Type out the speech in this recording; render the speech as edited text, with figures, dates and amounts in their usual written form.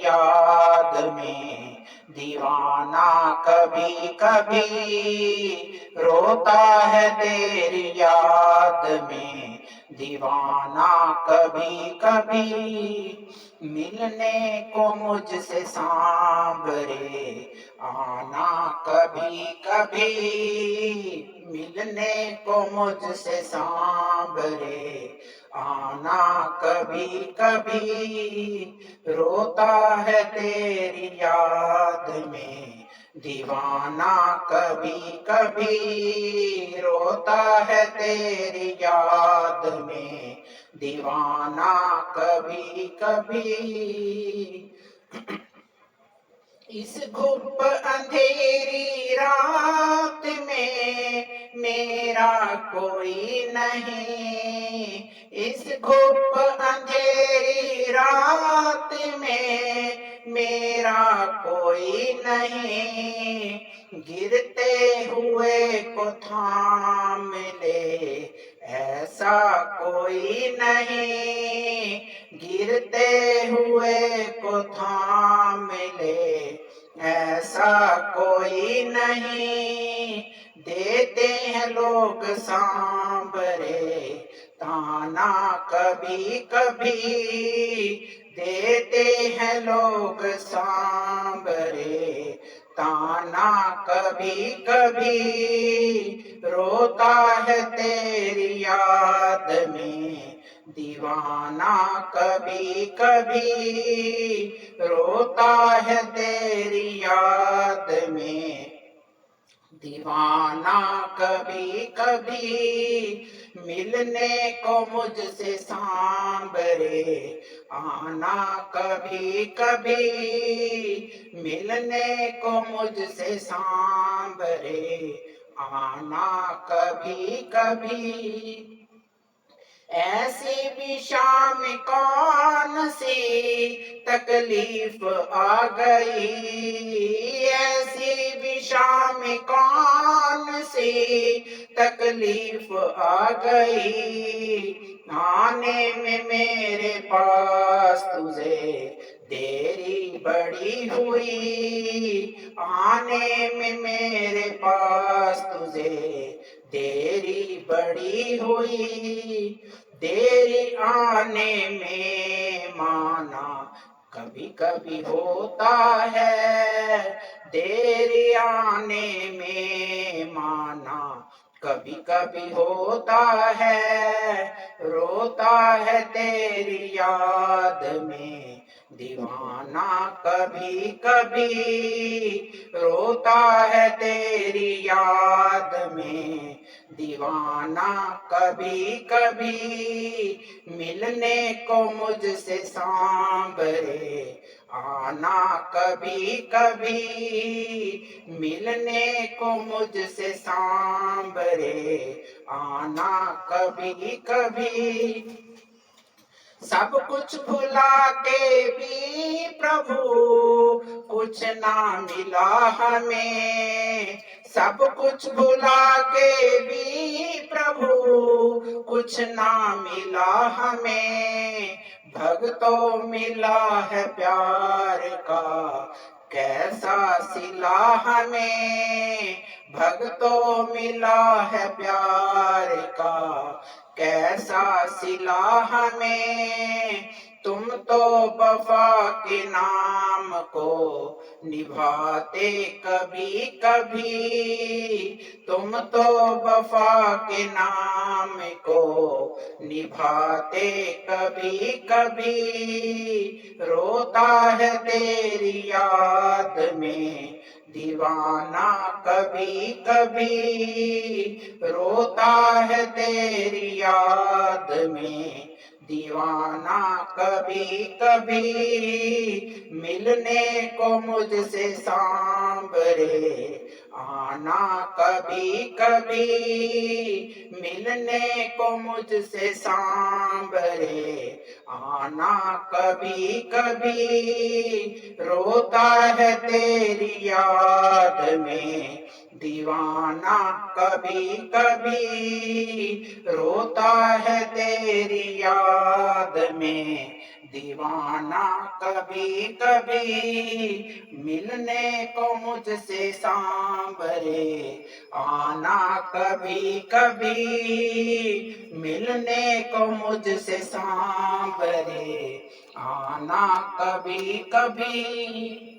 याद में दीवाना कभी कभी रोता है तेरी याद में दीवाना कभी कभी। मिलने को मुझसे सांवरे आना कभी कभी, मिलने को मुझसे सांवरे आना कभी कभी। रोता है तेरी याद में दीवाना कभी कभी, रोता है तेरी याद में दीवाना कभी कभी। इस घुप अंधेरी रात में मेरा कोई नहीं, इस घुप अंधेरी रात में मेरा कोई नहीं। गिरते हुए को थाम ले ऐसा कोई नहीं, गिरते हुए को थाम ले ऐसा कोई नहीं। देते हैं लोग सांवरे ताना कभी कभी, देते हैं लोग सांवरे ताना कभी कभी। रोता है तेरी याद में दीवाना कभी कभी, रोता है तेरी याद में दीवाना कभी कभी। मिलने को मुझसे सांवरे आना कभी कभी, मिलने को मुझसे सांवरे आना कभी कभी। ऐसी भी शाम कौन सी तकलीफ आ गई, ऐसी भी शाम कौन सी तकलीफ आ गई। आने में मेरे पास तुझे देरी बड़ी हुई, आने में मेरे पास तुझे देरी बड़ी हुई। देरी आने में माना कभी कभी होता है, देरी आने में माना कभी कभी होता है। रोता है तेरी याद में दीवाना कभी कभी, रोता है तेरी याद में दीवाना कभी कभी। मिलने को मुझसे सांवरे आना कभी कभी, मिलने को मुझसे सांवरे आना कभी कभी। सब कुछ भुला के भी प्रभु कुछ ना मिला हमें, सब कुछ भुला के भी प्रभु कुछ ना मिला हमें। भक्तों मिला है प्यार का कैसा सिला हमें, भक्तों मिला है प्यार का कैसा सिला हमें। तुम तो वफा के नाम को निभाते कभी कभी, तुम तो वफा के नाम को निभाते कभी कभी। रोता है तेरी याद में दीवाना कभी कभी, रोता है तेरी याद में दीवाना कभी कभी। मिलने को मुझसे सांवरे आना कभी कभी, मिलने को मुझसे सांवरे आना कभी कभी। रोता है तेरी याद में दीवाना कभी कभी, रोता है तेरी याद में दीवाना कभी कभी मिलने को मुझसे सांवरे, आना कभी कभी मिलने को मुझसे सांवरे, आना कभी कभी।